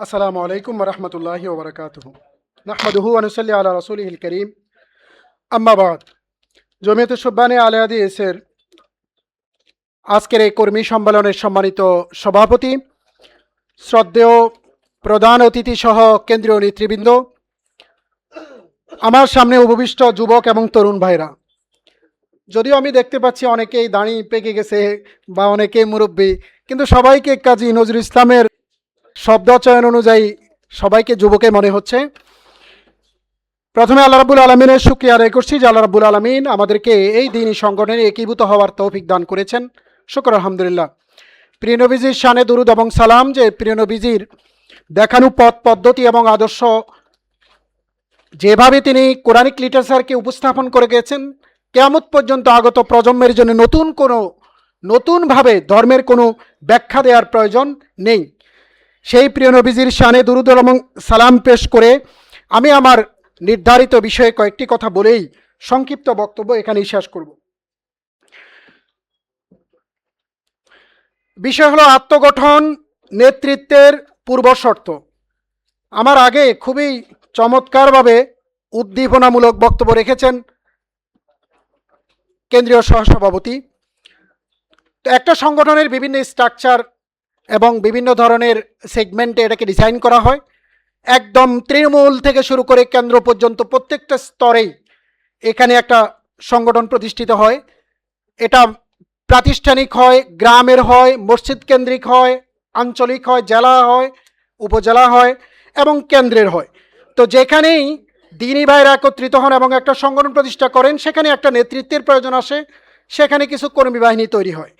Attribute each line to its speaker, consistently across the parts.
Speaker 1: আসসালামু আলাইকুম রহমতুল্লাহি ওবরাকাতুহু নাহমাদুহু ওয়া নুসাল্লি আলা রাসূলিহিল কারীম আম্মা বাদ। জমিয়তে শুববানে আলে হাদিসের আজকের এই কর্মী সম্মেলনের সম্মানিত সভাপতি, শ্রদ্ধেয় প্রধান অতিথি সহ কেন্দ্রীয় নেতৃবৃন্দ, আমার সামনে উপবিষ্ট যুবক এবং তরুণ ভাইরা, যদিও আমি দেখতে পাচ্ছি অনেকেই দাড়ি পেকে গেছে বা অনেকেই মুরব্বী, কিন্তু সবাইকে কাজী নজরুল ইসলামের শব্দচয়ন অনুযায়ী সবাইকে যুবকে মনে হচ্ছে। প্রথমে আল্লাহ রাব্বুল আলমিনের শুকরিয়া আদায় করছি যে আল্লাহ রাব্বুল আলমিন আমাদেরকে এই দিনই সংগঠনে একীভূত হওয়ার তৌফিক দান করেছেন। শুকর আলহামদুলিল্লাহ। প্রিয় নবীজির শানে দুরুদ এবং সালাম, যে প্রিয় নবীজির দেখানো পথ পদ্ধতি এবং আদর্শ যেভাবে তিনি কোরআনিক লিটারেচারকে উপস্থাপন করে গেছেন, কিয়ামত পর্যন্ত আগত প্রজন্মের জন্য নতুনভাবে ধর্মের কোনো ব্যাখ্যা দেওয়ার প্রয়োজন নেই। সেই প্রিয় নবীজির শানে দুরুদ এবং সালাম পেশ করে আমি আমার নির্ধারিত বিষয়ে কয়েকটি কথা বলেই সংক্ষিপ্ত বক্তব্য এখানেই শেষ করব। বিষয় হলো আত্মগঠন নেতৃত্বের পূর্বশর্ত। আমার আগে খুবই চমৎকারভাবে উদ্দীপনামূলক বক্তব্য রেখেছেন কেন্দ্রীয় সহসভাপতি। তো একটা সংগঠনের বিভিন্ন স্ট্রাকচার এবং বিভিন্ন ধরনের সেগমেন্টে এটাকে ডিজাইন করা হয়। একদম তৃণমূল থেকে শুরু করে কেন্দ্র পর্যন্ত প্রত্যেকটা স্তরেই এখানে একটা সংগঠন প্রতিষ্ঠিত হয়। এটা প্রাতিষ্ঠানিক হয়, গ্রামের হয়, মসজিদ কেন্দ্রিক হয়, আঞ্চলিক হয়, জেলা হয়, উপজেলা হয় এবং কেন্দ্রের হয়। তো যেখানেই দিনী ভাইরা একত্রিত হন এবং একটা সংগঠন প্রতিষ্ঠা করেন, সেখানে একটা নেতৃত্বের প্রয়োজন আসে, সেখানে কিছু কর্মী বাহিনী তৈরি হয়।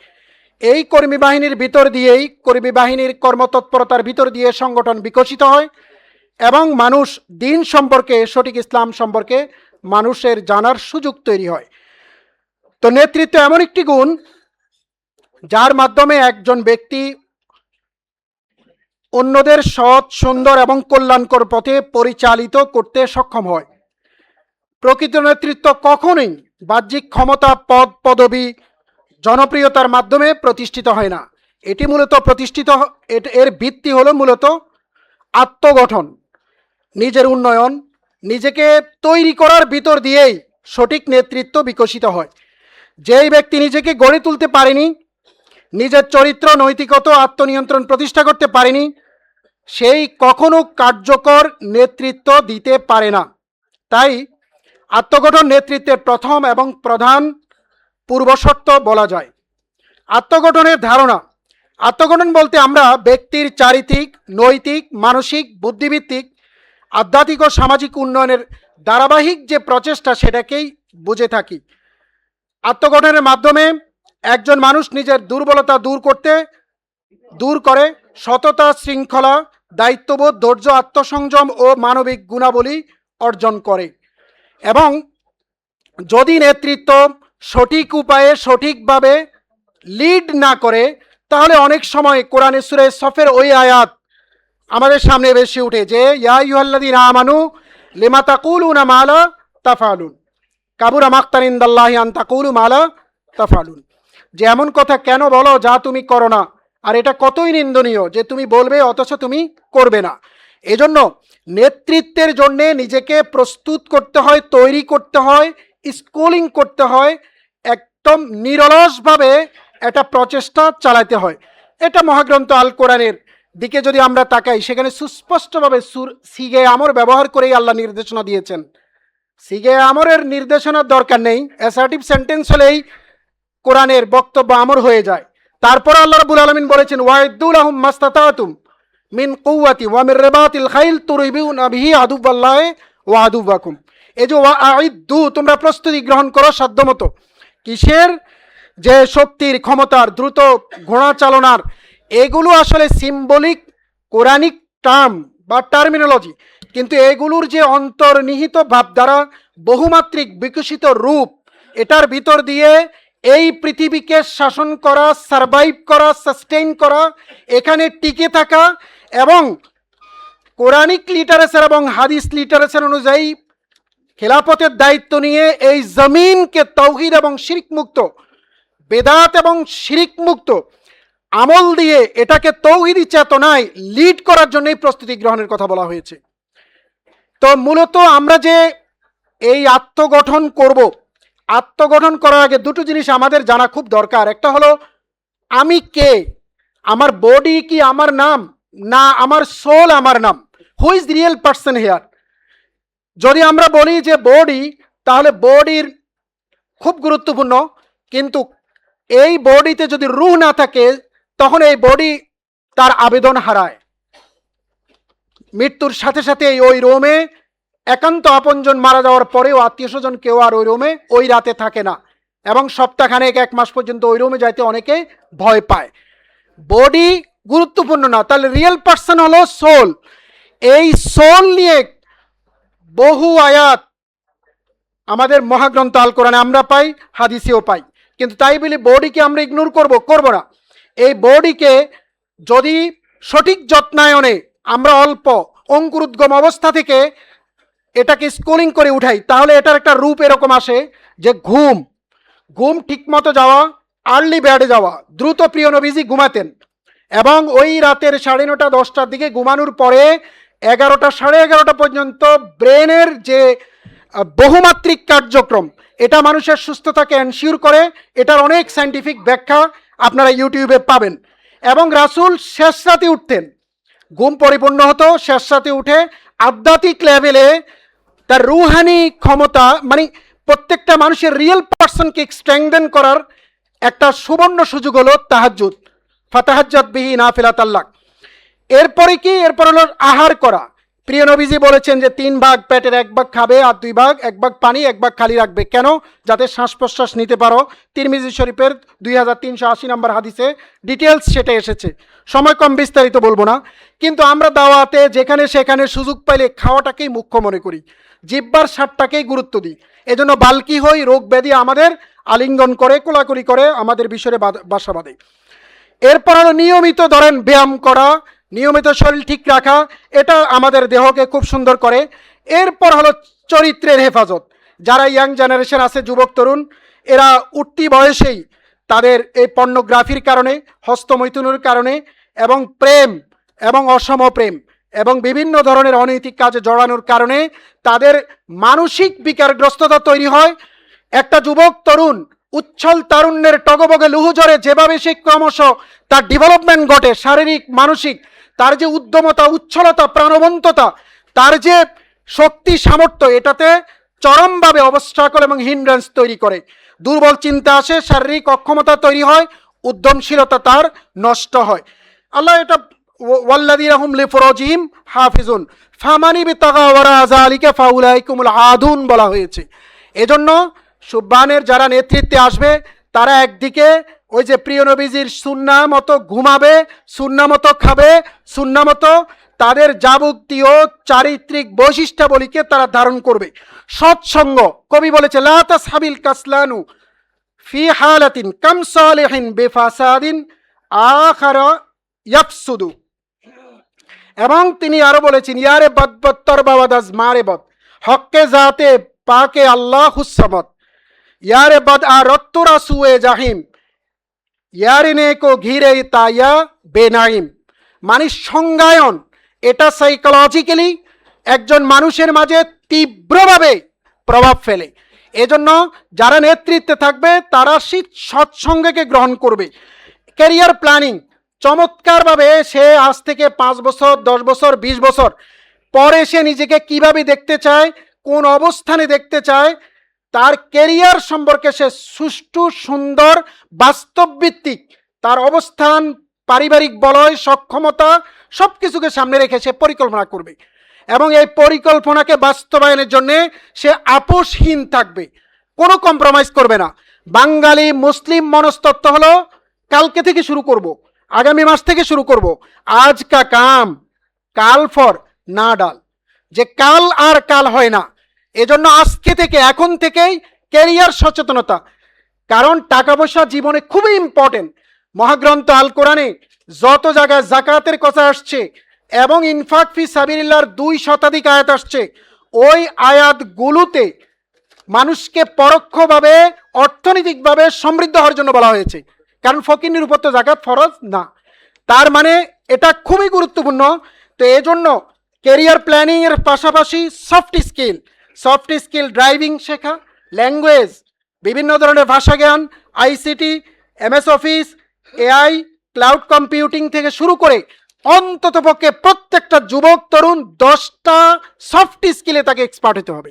Speaker 1: এই কর্মী বাহিনীর ভিতর দিয়েই, কর্মী বাহিনীর কর্মতৎপরতার ভিতর দিয়ে সংগঠন বিকশিত হয় এবং মানুষ দিন সম্পর্কে, সঠিক ইসলাম সম্পর্কে মানুষের জানার সুযোগ তৈরি হয়। তো নেতৃত্ব এমন একটি গুণ যার মাধ্যমে একজন ব্যক্তি অন্যদের সৎ, সুন্দর এবং কল্যাণকর পথে পরিচালিত করতে সক্ষম হয়। প্রকৃত নেতৃত্ব কখনোই বাহ্যিক ক্ষমতা, পদ, পদবি, জনপ্রিয়তার মাধ্যমে প্রতিষ্ঠিত হয় না। এটি মূলত এর ভিত্তি হলো মূলত আত্মগঠন, নিজের উন্নয়ন, নিজেকে তৈরি করার ভিতর দিয়েই সঠিক নেতৃত্ব বিকশিত হয়। যেই ব্যক্তি নিজেকে গড়ে তুলতে পারেনি, নিজের চরিত্র, নৈতিকতা, আত্মনিয়ন্ত্রণ প্রতিষ্ঠা করতে পারেনি, সেই কখনো কার্যকর নেতৃত্ব দিতে পারে না। তাই আত্মগঠন নেতৃত্বের প্রথম এবং প্রধান পূর্বশর্ত বলা যায়। আত্মগঠনের ধারণা। আত্মগঠন বলতে আমরা ব্যক্তির চারিত্রিক, নৈতিক, মানসিক, বুদ্ধিভিত্তিক, আধ্যাত্মিক ও সামাজিক উন্নয়নের ধারাবাহিক যে প্রচেষ্টা, সেটাকেই বুঝে থাকি। আত্মগঠনের মাধ্যমে একজন মানুষ নিজের দুর্বলতা দূর করে সততা, শৃঙ্খলা, দায়িত্ববোধ, ধৈর্য, আত্মসংযম ও মানবিক গুণাবলী অর্জন করে। এবং যদি নেতৃত্ব সঠিক উপায়ে, সঠিকভাবে লিড না করে, তাহলে অনেক সময় কোরআনে সূরা সফের ওই আয়াত আমাদের সামনে বেশি উঠে যে ইয়া আইয়ুহাল্লাযীনা আমানু লিমা তাকুলুনা মা লা তাফআলুন কাবুরা মাকতান ইনদাল্লাহি আন তাকুলু মা লা তাফআলুন। যে এমন কথা কেন বলো যা তুমি করো না, আর এটা কতই নিন্দনীয় যে তুমি বলবে অথচ তুমি করবে না। এজন্য নেতৃত্বের জন্য নিজেকে প্রস্তুত করতে হয়, তৈরি করতে হয়, স্কুলিং করতে হয়, একদম নিরলসভাবে একটা প্রচেষ্টা চালাতে হয়। এটা মহাগ্রন্থ আল কোরআনের দিকে যদি আমরা তাকাই, সেখানে সুস্পষ্টভাবে সিগে আমর ব্যবহার করেই আল্লাহ নির্দেশনা দিয়েছেন। সিগে আমরের নির্দেশনার দরকার নেই, অ্যাসার্টিভ সেন্টেন্স হলেই কোরআনের বক্তব্য আমর হয়ে যায়। তারপর আল্লাহ রাব্বুল আলামিন বলেছেন ওয়াইদু লাহুম মাস্তাতাতুম মিন কুওয়াতি ওয়া মির রিবাতিল খাইল তুরহিবুনা বিহি আদুওয়াল্লাহি ওয়া আদুওয়াকুম। এই যে ওয়াইদু, তোমরা প্রস্তুতি গ্রহণ করো সাধ্যমতো। কিসের? যে শক্তির, ক্ষমতার, দ্রুত ঘোড়া চালনার। এগুলো আসলে সিম্বলিক কোরআনিক টার্ম বা টার্মিনোলজি, কিন্তু এগুলোর যে অন্তর্নিহিত ভাবধারা, বহুমাত্রিক বিকশিত রূপ, এটার ভিতর দিয়ে এই পৃথিবীকে শাসন করা, সারভাইভ করা, সাস্টেইন করা, এখানে টিকে থাকা এবং কোরআনিক লিটারেচার এবং হাদিস লিটারেচার অনুযায়ী খেলাফতের দায়িত্ব নিয়ে এই জমিনকে তাওহীদ এবং শিরক মুক্ত, বেদাত এবং শিরক মুক্ত, আমল দিয়ে এটাকে তৌহিদি চেতনায় লিড করার জন্যই প্রস্তুতি গ্রহণের কথা বলা হয়েছে। তো মূলত আমরা যে এই আত্মগঠন করব, আত্মগঠন করার আগে দুটো জিনিস আমাদের জানা খুব দরকার। একটা হলো আমি কে, আমার বডি কি আমার নাম, না আমার সোল আমার নাম, who is real person here. যদি আমরা বলি যে বডি, তাহলে বডির খুব গুরুত্বপূর্ণ, কিন্তু এই বডিতে যদি রুহ না থাকে তখন এই বডি তার আবেদন হারায়। মৃত্যুর সাথে সাথে ওই রোমে একান্ত আপনজন মারা যাওয়ার পরেও আত্মীয় স্বজন কেউ আর ওই রোমে ওই রাতে থাকে না, এবং সপ্তাহখানেক এক মাস পর্যন্ত ওই রুমে যাইতে অনেকে ভয় পায়। বডি গুরুত্বপূর্ণ না, তাহলে রিয়েল পার্সন হলো সোল। এই সোল নিয়ে বহু আয়াত আমাদের মহাগ্রন্থ আল কোরআনে আমরা পাই, হাদিসেও পাই, কিন্তু তাই বলি বডিকে আমরা ইগনোর করব না। এই বডিকে যদি সঠিক যত্নায়নে আমরা অল্প অঙ্কুরোদ্গম অবস্থা থেকে এটাকে স্কুলিং করে উঠাই, তাহলে এটার একটা রূপ এরকম আসে যে ঘুম ঠিকমতো যাওয়া, আর্লি বেডে যাওয়া। দ্রুত প্রিয় নবীজি ঘুমাতেন, এবং ওই রাতের 9:30 10টার দিকে ঘুমানোর পরে 11টা 11:30 পর্যন্ত ব্রেনের যে বহুমাত্রিক কার্যক্রম, এটা মানুষের সুস্থতাকে এনশিওর করে। এটার অনেক সায়েন্টিফিক ব্যাখ্যা আপনারা ইউটিউবে পাবেন। এবং রাসূল শেষ রাতে উঠতেন, ঘুম পরিপূর্ণ হতো, শেষ রাতে উঠে আধ্যাত্মিক লেভেলে তার রুহানি ক্ষমতা, মানে প্রত্যেকটা মানুষের রিয়েল পার্সনকে স্ট্রেংথেন করার একটা সুবর্ণ সুযোগ হলো তাহাজ্জুদ, ফাতাহাজ্জাত বিহি নাফিলাতাল্লাহ। এরপরে কি, এরপর হলো আহার করা। প্রিয় নবীজি বলেছেন যে 3 ভাগ পেটের 1 ভাগ খাবে, আর 2 ভাগ, 1 ভাগ পানি 1 ভাগ খালি রাখবে। কেন? যাতে শ্বাস প্রশ্বাস নিতে পারো। তিরমিজি শরীফের 2380 নম্বর হাদিসে ডিটেলস সেটা এসেছে, সময় কম, বিস্তারিত বলবো না। কিন্তু আমরা দাওয়াতে যেখানে সেখানে সুযোগ পাইলে খাওয়াটাকেই মুখ্য মনে করি, জিহ্বার স্বাদটাকেই গুরুত্ব দিই। এজন্য বাল্কি হই, রোগ ব্যাধি আমাদের আলিঙ্গন করে, কোলাকুলি করে, আমাদের বিষয়ে বাসা বাঁধে। এরপর হলো নিয়মিত ধরেন ব্যায়াম করা, নিয়মিত শরীর ঠিক রাখা, এটা আমাদের দেহকে খুব সুন্দর করে। এরপর হলো চরিত্রের হেফাজত। যারা ইয়াং জেনারেশন আছে, যুবক তরুণ, এরা উঠতি বয়সেই তাদের এই পর্নোগ্রাফির কারণে, হস্তমৈথুনের কারণে, এবং প্রেম এবং অসম প্রেম এবং বিভিন্ন ধরনের অনৈতিক কাজে জড়ানোর কারণে তাদের মানসিক বিকারগ্রস্ততা তৈরি হয়। একটা যুবক তরুণ উচ্ছল তারুণ্যের টগবগে লুহুজরে যেভাবে সে ক্রমশ তার ডেভেলপমেন্ট ঘটে, শারীরিক মানসিক, তার যে উদ্যমতা, উচ্ছলতা, প্রাণবন্ততা, তার যে শক্তি সামর্থ্য, এটাতে চরমভাবে অবস্ট্রাকল এবং হিন্ড্রেন্স তৈরি করে। দুর্বল চিন্তা আসে, শারীরিক অক্ষমতা তৈরি হয়, উদ্যমশীলতা তার নষ্ট হয়। আল্লাহ এটা ওয়াল্লাযীনা হুম লিফুরুজিহিম হাফিজুন ফামান ইবতাগা ওয়ারা যালিকা ফাউলাইকুমুল আদুন বলা হয়েছে। এজন্য সুবহানের যারা নেতৃত্বে আসবে, তারা একদিকে ওই যে প্রিয় নবীজির সুন্নাহ মতো ঘুমাবে, সুন্নাহ মতো খাবে, সুন্নাহ মতো তাদের যাবতীয় চারিত্রিক বৈশিষ্ট্যাবলীকে তারা ধারণ করবে। সৎসঙ্গ, কবি বলেছে লা তাসহাবিল কাসলানু ফি হালাতিন কাম সালিহিন বিফাসাদিন আখারা ইয়াফসুদু। এবং তিনি আরো বলেছেন ইয়ারে বদবত্তর বাবাদাজ মারে বদ হককে জাতে পাকে আল্লাহ হুসামত ইয়ারে বদ আর রত্তুরা সুয়ে জাহিম ইয়ারিনে কো ঘিরে তাইয়া বেনাইম। মানে সংজ্ঞায়ন, এটা সাইকোলজিক্যালি একজন মানুষের মাঝে তীব্রভাবে প্রভাব ফেলে। এজন্য যারা নেতৃত্বে থাকবে তারা সৎসঙ্গকে গ্রহণ করবে। ক্যারিয়ার প্ল্যানিং চমৎকারভাবে, সে আজ থেকে 5 বছর 10 বছর 20 বছর পরে সে নিজেকে কিভাবে দেখতে চায়, কোন অবস্থানে দেখতে চায়, তার ক্যারিয়ার সম্পর্কে সে সুষ্ঠু সুন্দর বাস্তবভিত্তিক তার অবস্থান, পারিবারিক বলয়, সক্ষমতা সব কিছুকে সামনে রেখে সে পরিকল্পনা করবে, এবং এই পরিকল্পনাকে বাস্তবায়নের জন্য সে আপোষহীন থাকবে, কোনো কম্প্রোমাইজ করবে না। বাঙালি মুসলিম মনস্তত্ত্ব হলো কালকে থেকে শুরু করব, আগামী মাস থেকে শুরু করব, আজ কা কাম কাল ফর না ডাল, যে কাল আর কাল হয় না। এজন্য আজকে থেকে, এখন থেকেই ক্যারিয়ার সচেতনতা, কারণ টাকা পয়সা জীবনে খুবই ইম্পর্টেন্ট। মহাগ্রন্থ আল কোরআনে যত জায়গায় জাকাতের কথা আসছে এবং ইনফাক ফি সাবিলিল্লাহর 2 শতাধিক আয়াত আসছে, ওই আয়াতগুলোতে মানুষকে পরোক্ষভাবে অর্থনৈতিকভাবে সমৃদ্ধ হওয়ার জন্য বলা হয়েছে। কারণ ফকিন্নির উপর তো জাকাত ফরজ না। তার মানে এটা খুবই গুরুত্বপূর্ণ। তো এই জন্য কেরিয়ার প্ল্যানিংয়ের পাশাপাশি সফট স্কিল ড্রাইভিং শেখা, ল্যাঙ্গুয়েজ, বিভিন্ন ধরনের ভাষা জ্ঞান, ICT, MS office, AI, cloud computing থেকে শুরু করে অন্ততপক্ষে প্রত্যেকটা যুবক তরুণ 10টা সফট স্কিলে তাকে এক্সপার্ট হতে হবে।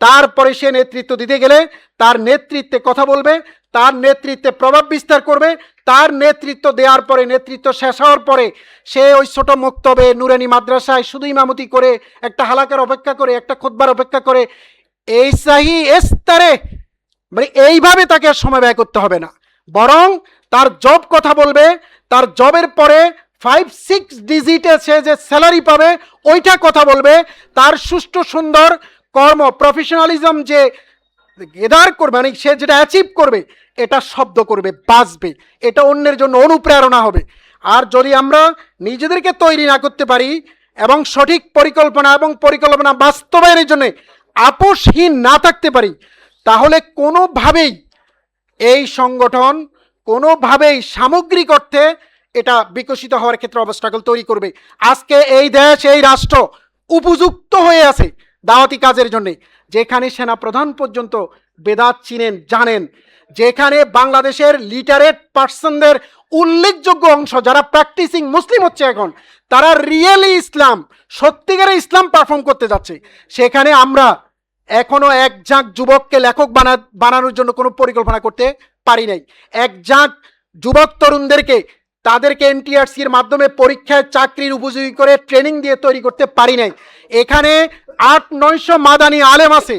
Speaker 1: তারপরে সে নেতৃত্ব দিতে গেলে তার নেতৃত্বে কথা বলবে, তার নেতৃত্বে প্রভাব বিস্তার করবে, তার নেতৃত্ব দেওয়ার পরে, নেতৃত্ব শেষ হওয়ার পরে সে ওই ছোট মক্তবে নুরানি মাদ্রাসায় শুধু ইমামতি করে, একটা হালাকার অপেক্ষা করে, একটা খুতবার অপেক্ষা করে, এই সাহি এস্তারে মানে এইভাবে তাকে সময় ব্যয় করতে হবে না। বরং তার জব কথা বলবে, তার জবের পরে 5-6 ডিজিটে সে যে স্যালারি পাবে ওইটা কথা বলবে, তার সুষ্ঠু সুন্দর কর্ম প্রফেশনালিজম যে গেদার করবে, মানে সে যেটা অ্যাচিভ করবে এটা শব্দ করবে, বাঁচবে, এটা অন্যের জন্য অনুপ্রেরণা হবে। আর যদি আমরা নিজেদেরকে তৈরি না করতে পারি এবং সঠিক পরিকল্পনা বাস্তবায়নের জন্য আপোষহীন না থাকতে পারি, তাহলে কোনোভাবেই এই সংগঠন কোনোভাবেই সামগ্রিক অর্থে এটা বিকশিত হওয়ার ক্ষেত্রে অবস্ট্রাগল তৈরি করবে। আজকে এই দেশ, এই রাষ্ট্র উপযুক্ত হয়ে আছে দাওয়াতি কাজের জন্য, যেখানে সেনা প্রধান পর্যন্ত বেদাত চিনেন, জানেন, যেখানে বাংলাদেশের লিটারেট পার্সনদের উল্লেখযোগ্য অংশ যারা প্র্যাকটিসিং মুসলিম হচ্ছে এখন, তারা রিয়েলি ইসলাম, সত্যিকারের ইসলাম পারফর্ম করতে যাচ্ছে, সেখানে আমরা এখনো এক ঝাঁক যুবককে লেখক বানানোর জন্য কোনো পরিকল্পনা করতে পারি নাই। এক ঝাঁক যুবক তরুণদেরকে তাদেরকে এনটিআরসির মাধ্যমে পরীক্ষায় চাকরির উপযোগী করে ট্রেনিং দিয়ে তৈরি করতে পারি নাই। এখানে 800-900 মাদানী আলেম আছে,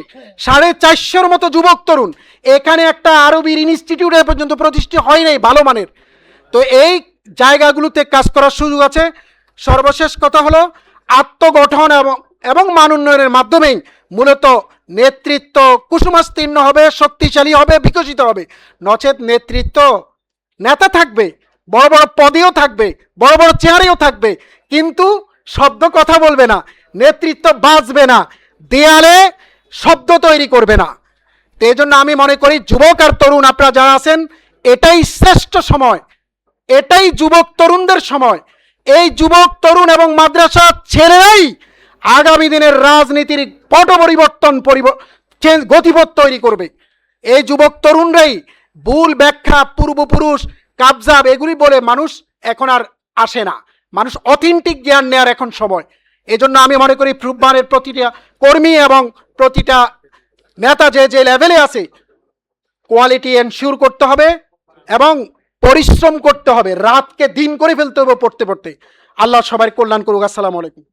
Speaker 1: 450 মতো যুবক তরুণ, এখানে একটা আরবির ইনস্টিটিউট পর্যন্ত প্রতিষ্ঠিত হয় নাই ভালো মানের। তো এই জায়গাগুলোতে কাজ করার সুযোগ আছে। সর্বশেষ কথা হলো আত্মগঠন এবং মান উন্নয়নের মাধ্যমেই মূলত নেতৃত্ব কুসুমাস্তীর্ণ হবে, শক্তিশালী হবে, বিকশিত হবে। নচেত নেতৃত্ব, নেতা থাকবে, বড় বড় পদেও থাকবে, বড় বড় চেয়ারেও থাকবে, কিন্তু শব্দ কথা বলবে না, নেতৃত্ব বাঁচবে না, দেয়ালে শব্দ তৈরি করবে না। তো এই জন্য আমি মনে করি যুবক আর তরুণ আপনারা যারা আছেন, এটাই শ্রেষ্ঠ সময়, এটাই যুবক তরুণদের সময়। এই যুবক তরুণ এবং মাদ্রাসা ছেলেরাই আগামী দিনের রাজনীতির পট পরিবর্তন গতিপথ তৈরি করবে। এই যুবক তরুণরাই ভুল ব্যাখ্যা, পূর্বপুরুষ, কাবজাব এগুলি বলে মানুষ এখন আর আসে না, মানুষ অথেন্টিক জ্ঞান নেওয়ার এখন সময়। এজন্য আমি মনে করি প্রুফবানের প্রতিটা কর্মী এবং প্রতিটা নেতা যে লেভেলে আছে, কোয়ালিটি এনশিওর করতে হবে এবং পরিশ্রম করতে হবে, রাতকে দিন করে ফেলতে হবে পড়তে পড়তে। আল্লাহ সবার কল্যাণ করুক। আসসালামু আলাইকুম।